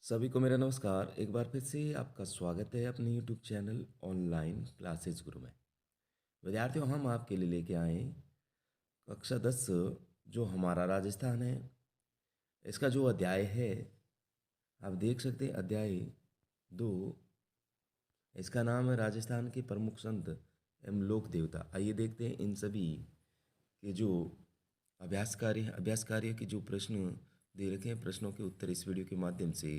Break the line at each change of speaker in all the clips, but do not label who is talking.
सभी को मेरा नमस्कार। एक बार फिर से आपका स्वागत है अपने यूट्यूब चैनल ऑनलाइन क्लासेस गुरु में। विद्यार्थियों, हम आपके लिए लेके आए कक्षा 10 जो हमारा राजस्थान है, इसका जो अध्याय है आप देख सकते हैं, अध्याय 2। इसका नाम है राजस्थान के प्रमुख संत एवं लोक देवता। आइए देखते हैं इन सभी के जो अभ्यास कार्य के जो प्रश्न दे रखे हैं, प्रश्नों के उत्तर इस वीडियो के माध्यम से।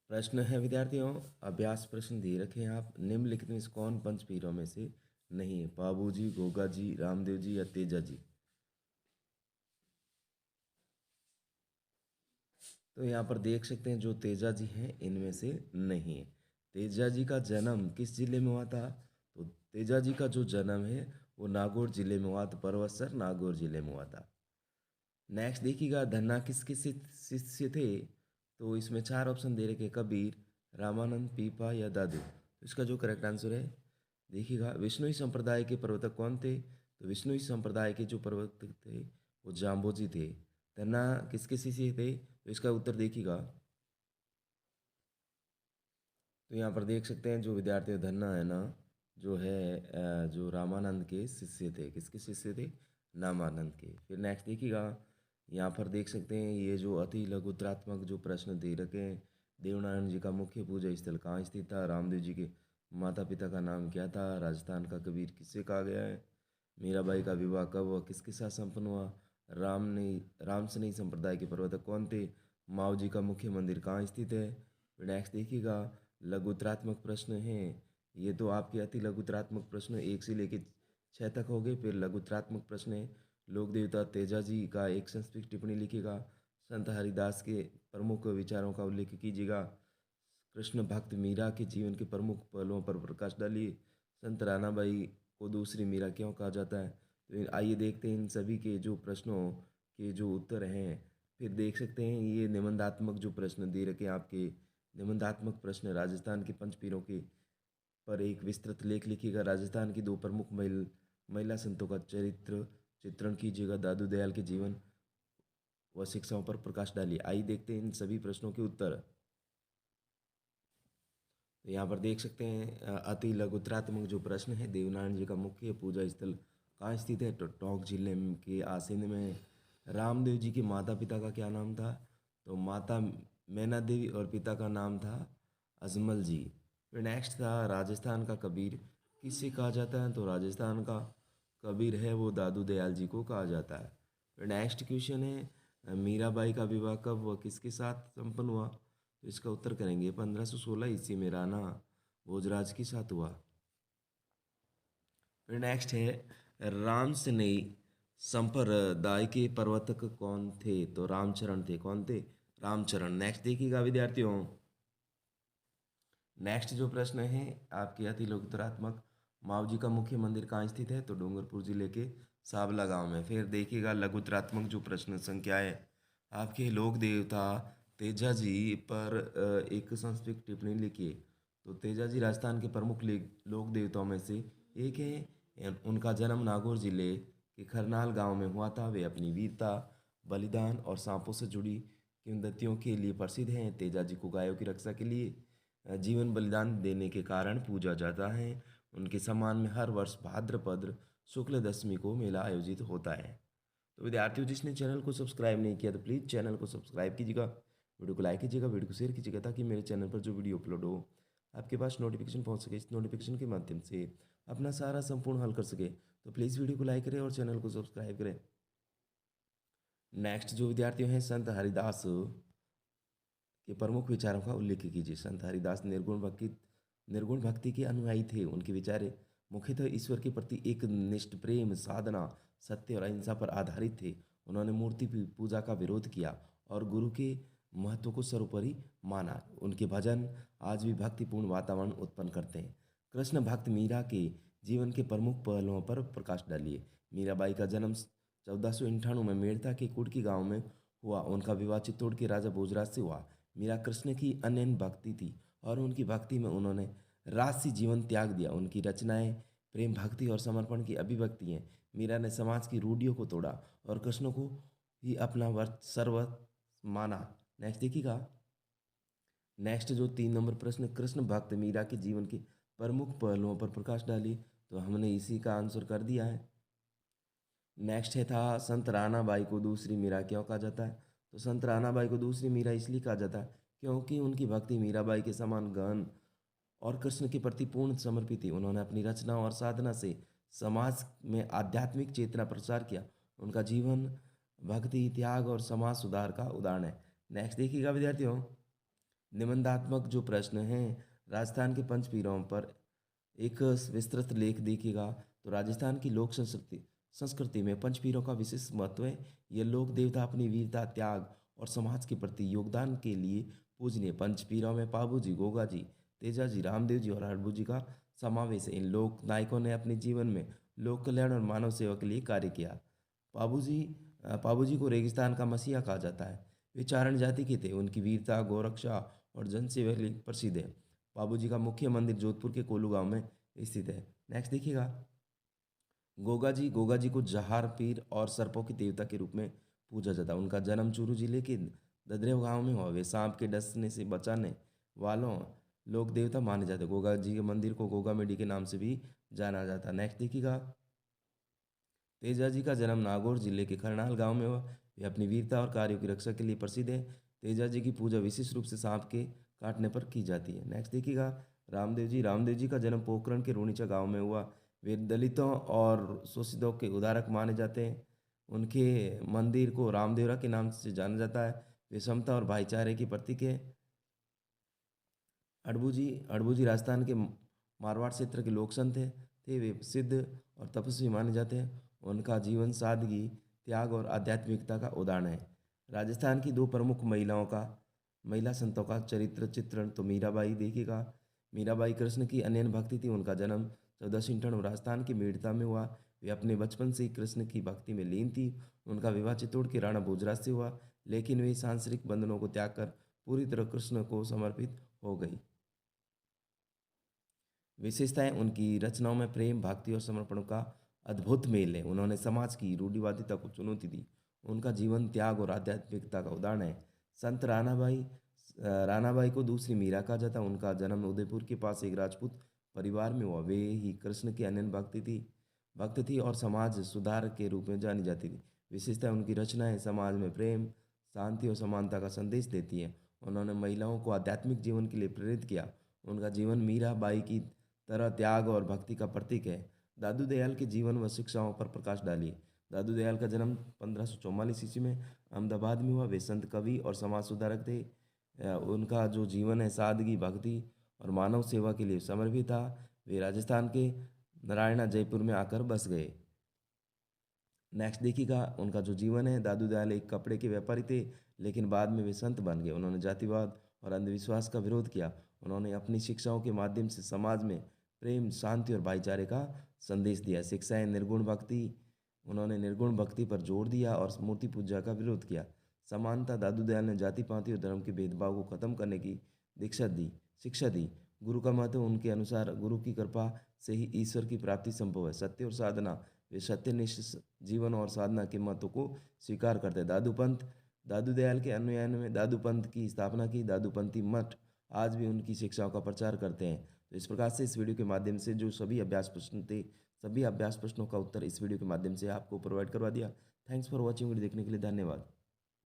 प्रश्न है विद्यार्थियों, अभ्यास प्रश्न दे रखे हैं आप। निम्नलिखित में से कौन पंच पीरों में से नहीं है? बाबू जी, गोगा जी, रामदेव जी या तेजा जी? तो यहाँ पर देख सकते हैं जो तेजा जी हैं इनमें से नहीं है। तेजा जी का जन्म किस जिले में हुआ था? तो तेजा जी का जो जन्म है वो नागौर जिले में हुआ था। परवसर नागौर जिले में हुआ था। नेक्स्ट देखिएगा, धन्ना किसके शिष्य थे? तो इसमें चार ऑप्शन दे रखे, कबीर, रामानंद, पीपा या दादू। तो इसका जो करेक्ट आंसर है, देखिएगा, विष्णुई संप्रदाय के प्रवर्तक कौन थे? तो विष्णुई संप्रदाय के जो प्रवर्तक थे वो जाम्बोजी थे। धन्ना किसके शिष्य थे? तो इसका उत्तर देखिएगा, तो यहाँ पर देख सकते हैं जो विद्यार्थी धन्ना है ना, जो है जो रामानंद के शिष्य थे। किसके शिष्य थे? रामानंद के। फिर नेक्स्ट देखिएगा, यहाँ पर देख सकते हैं ये जो अति लघुत्रात्मक जो प्रश्न दे रखे हैं, देवनारायण जी का मुख्य पूजा स्थल कहाँ स्थित था? रामदेव जी के माता पिता का नाम क्या था? राजस्थान का कबीर किससे कहा गया है? मीराबाई का विवाह कब व किसके साथ संपन्न हुआ? रामसनई संप्रदाय के प्रवर्तक कौन थे? माओ जी का मुख्य मंदिर कहाँ स्थित है? फिर नेक्स्ट देखिएगा, लघुत्रात्मक प्रश्न हैं। ये तो आपके अति लघुत्रात्मक प्रश्न 1 से लेकर 6 तक हो गए। फिर लघुत्रात्मक प्रश्न है, लोक देवता तेजा जी का एक संस्कृत टिप्पणी लिखिएगा। संत हरिदास के प्रमुख विचारों का उल्लेख कीजिएगा। कृष्ण भक्त मीरा के जीवन के प्रमुख पहलुओं पर प्रकाश डालिए। संत रानाबाई को दूसरी मीरा क्यों कहा जाता है? तो आइए देखते हैं इन सभी के जो प्रश्नों के जो उत्तर हैं। फिर देख सकते हैं ये निबंधात्मक जो प्रश्न दे रखे हैं आपके, निबंधात्मक प्रश्न राजस्थान के पंचपीरों के पर एक विस्तृत लेख लिखिएगा। राजस्थान की दो प्रमुख महिला संतों का चरित्र चित्रण कीजिएगा। दादू दयाल के जीवन व शिक्षाओं पर प्रकाश डालिए। आइए देखते हैं इन सभी प्रश्नों के उत्तर। तो यहाँ पर देख सकते हैं अति लघुत्रात्मक जो प्रश्न है, देवनारायण जी का मुख्य पूजा स्थल कहाँ स्थित है? तो टोंक जिले के आसीन में। रामदेव जी के माता पिता का क्या नाम था? तो माता मैना देवी और पिता का नाम था अजमल जी। फिर नेक्स्ट था, राजस्थान का कबीर किससे कहा जाता है? तो राजस्थान का कबीर है वो दादू दयाल जी को कहा जाता है। फिर नेक्स्ट क्वेश्चन है, मीराबाई का विवाह कब व किसके साथ संपन्न हुआ? तो इसका उत्तर करेंगे 1516 ईस्वी में राणा भोजराज के साथ हुआ। फिर नेक्स्ट है, रामसनेई संप्रदाय के प्रवर्तक कौन थे? तो रामचरण थे। कौन थे? रामचरण। नेक्स्ट देखिएगा विद्यार्थियों, नेक्स्ट जो प्रश्न है आपके अति लोकोत्तरात्मक, माव जी का मुख्य मंदिर कहाँ स्थित है? तो डूंगरपुर जिले के सावला गांव में। फिर देखिएगा लघुत्रात्मक जो प्रश्न संख्या है आपके, लोक देवता तेजा जी पर एक संस्कृत टिप्पणी लिखिए। तो तेजा जी राजस्थान के प्रमुख लोक देवताओं में से एक है। उनका जन्म नागौर जिले के खरनाल गांव में हुआ था। वे अपनी वीरता, बलिदान और सांपों से जुड़ी किंवदंतियों के लिए प्रसिद्ध हैं। तेजा जी को गायों की रक्षा के लिए जीवन बलिदान देने के कारण पूजा जाता है। उनके सम्मान में हर वर्ष भाद्रपद शुक्ल दशमी को मेला आयोजित होता है। तो विद्यार्थियों, जिसने चैनल को सब्सक्राइब नहीं किया तो प्लीज़ चैनल को सब्सक्राइब कीजिएगा, वीडियो को लाइक कीजिएगा, वीडियो को शेयर कीजिएगा, ताकि मेरे चैनल पर जो वीडियो अपलोड हो आपके पास नोटिफिकेशन पहुंच सके। इस नोटिफिकेशन के माध्यम से अपना सारा संपूर्ण हल कर सके। तो प्लीज़ वीडियो को लाइक करें और चैनल को सब्सक्राइब करें। नेक्स्ट जो विद्यार्थी हैं, संत हरिदास के प्रमुख विचारों का उल्लेख कीजिए। संत हरिदास निर्गुण भक्ति के अनुयायी थे। उनके विचार मुख्यतः ईश्वर के प्रति एक निष्ठ प्रेम, साधना, सत्य और अहिंसा पर आधारित थे। उन्होंने मूर्ति पूजा का विरोध किया और गुरु के महत्व को सर्वोपरि माना। उनके भजन आज भी भक्तिपूर्ण वातावरण उत्पन्न करते हैं। कृष्ण भक्त मीरा के जीवन के प्रमुख पहलुओं पर प्रकाश डालिए। मीराबाई का जन्म 1498 में मेड़ता के कुड़की गांव में हुआ। उनका विवाह चित्तौड़ के राजा भोजराज से हुआ। मीरा कृष्ण की अनन्य भक्ति थी और उनकी भक्ति में उन्होंने राजसी जीवन त्याग दिया। उनकी रचनाएं प्रेम, भक्ति और समर्पण की अभिव्यक्ति हैं। मीरा ने समाज की रूढ़ियों को तोड़ा और कृष्ण को ही अपना वर्त सर्वस्व माना। नेक्स्ट देखिएगा, नेक्स्ट जो 3 नंबर प्रश्न, कृष्ण भक्त मीरा के जीवन के प्रमुख पहलुओं पर प्रकाश डाली, तो हमने इसी का आंसर कर दिया है। नेक्स्ट है था संत रानाबाई को दूसरी मीरा क्यों कहा जाता है, तो संत रानाबाई को दूसरी मीरा इसलिए कहा जाता है क्योंकि उनकी भक्ति मीराबाई के समान गहन और कृष्ण के प्रति पूर्ण समर्पित थी। उन्होंने अपनी रचना और साधना से समाज में आध्यात्मिक चेतना प्रचार किया। उनका जीवन भक्ति, त्याग और समाज सुधार का उदाहरण है। नेक्स्ट देखिएगा विद्यार्थियों, निबंधात्मक जो प्रश्न हैं राजस्थान के पंचपीरों पर एक विस्तृत लेख देखिएगा। तो राजस्थान की लोक संस्कृति संस्कृति में पंचपीरों का विशेष महत्व है। ये लोक देवता अपनी वीरता, त्याग और समाज के प्रति योगदान के लिए पूजनीय। पंचपीरों में पाबू जी, गोगा जी, तेजा जी, रामदेव जी और हरबू जी का समावेश है। इन लोक नायकों ने अपने जीवन में लोक कल्याण और मानव सेवा के लिए कार्य किया। पाबू जी को रेगिस्तान का मसीहा कहा जाता है। वे चारण जाति के थे। उनकी वीरता, गौरक्षा और जनसेवा के लिए प्रसिद्ध है। बाबू जी का मुख्य मंदिर जोधपुर के कोलू गांव में स्थित है। नेक्स्ट देखिएगा, गोगा जी को जहार पीर और सर्पों के देवता के रूप में पूजा जाता है। उनका जन्म चूरू जिले के ददरेव गांव में हुआ। वे सांप के डसने से बचाने वालों लोक देवता माने जाते हैं। गोगा जी के मंदिर को गोगा मेडी के नाम से भी जाना जाता है। नेक्स्ट देखिएगा, तेजा जी का जन्म नागौर जिले के खरनाल गांव में हुआ। वे अपनी वीरता और कार्यों की रक्षा के लिए प्रसिद्ध है। तेजा जी की पूजा विशेष रूप से सांप के काटने पर की जाती है। नेक्स्ट देखिएगा, रामदेव जी का जन्म पोखरण के रूणीचा गांव में हुआ। वे दलितों और शोषितों के उद्धारक माने जाते हैं। उनके मंदिर को रामदेवरा के नाम से जाना जाता है। वे समता और भाईचारे की प्रतीक है। अड़बू जी राजस्थान के मारवाड़ क्षेत्र के लोक संत थे। वे सिद्ध और तपस्वी माने जाते हैं। उनका जीवन सादगी, त्याग और आध्यात्मिकता का उदाहरण है। राजस्थान की 2 प्रमुख महिला संतों का चरित्र चित्रण, तो मीराबाई देखिएगा। मीराबाई कृष्ण की अनन्य भक्ति थी। उनका जन्म 14 राजस्थान की मेड़ता में हुआ। वे अपने बचपन से ही कृष्ण की भक्ति में लीन थी। उनका विवाह चित्तौड़ के राणा भोजराज से हुआ, लेकिन वे सांसारिक बंधनों को त्याग कर पूरी तरह कृष्ण को समर्पित हो गई। विशेषताएं, उनकी रचनाओं में प्रेम, भक्ति और समर्पण का अद्भुत मेल है। उन्होंने समाज की रूढ़िवादिता को चुनौती दी। उनका जीवन त्याग और आध्यात्मिकता का उदाहरण है। संत रानाबाई को दूसरी मीरा कहा जाता। उनका जन्म उदयपुर के पास एक राजपूत परिवार में हुआ। वे ही कृष्ण की अनन्य भक्त थी और समाज सुधार के रूप में जानी जाती थी। विशेषता, उनकी रचनाएं समाज में प्रेम, शांति और समानता का संदेश देती हैं। उन्होंने महिलाओं को आध्यात्मिक जीवन के लिए प्रेरित किया। उनका जीवन मीरा बाई की तरह त्याग और भक्ति का प्रतीक है। दादू दयाल के जीवन व शिक्षाओं पर प्रकाश डालिए। दादू दयाल का जन्म 1544 ईस्वी में अहमदाबाद में हुआ। वे संत, कवि और समाज सुधारक थे। उनका जो जीवन है सादगी, भक्ति और मानव सेवा के लिए समर्पित था। वे राजस्थान के नारायणा जयपुर में आकर बस गए। नेक्स्ट देखिएगा, उनका जो जीवन है, दादू दयाल एक कपड़े के व्यापारी थे, लेकिन बाद में वे संत बन गए। उन्होंने जातिवाद और अंधविश्वास का विरोध किया। उन्होंने अपनी शिक्षाओं के माध्यम से समाज में प्रेम, शांति और भाईचारे का संदेश दिया। शिक्षाएं निर्गुण भक्ति उन्होंने निर्गुण भक्ति पर जोर दिया और मूर्ति पूजा का विरोध किया। समानता, दादू दयाल ने जाति पाति और धर्म के भेदभाव को खत्म करने की शिक्षा दी। गुरु का महत्व, उनके अनुसार गुरु की कृपा से ही ईश्वर की प्राप्ति संभव है। सत्य और साधना, वे सत्यनिष्ठ जीवन और साधना के महत्व को स्वीकार करते हैं। दादू दयाल के अनुयायियों में दादू पंथ की स्थापना की। दादूपंथी मठ आज भी उनकी शिक्षाओं का प्रचार करते हैं। तो इस प्रकार से इस वीडियो के माध्यम से जो सभी अभ्यास प्रश्न थे, सभी अभ्यास प्रश्नों का उत्तर इस वीडियो के माध्यम से आपको प्रोवाइड करवा दिया। Thanks for watching. वीडियो देखने के लिए धन्यवाद।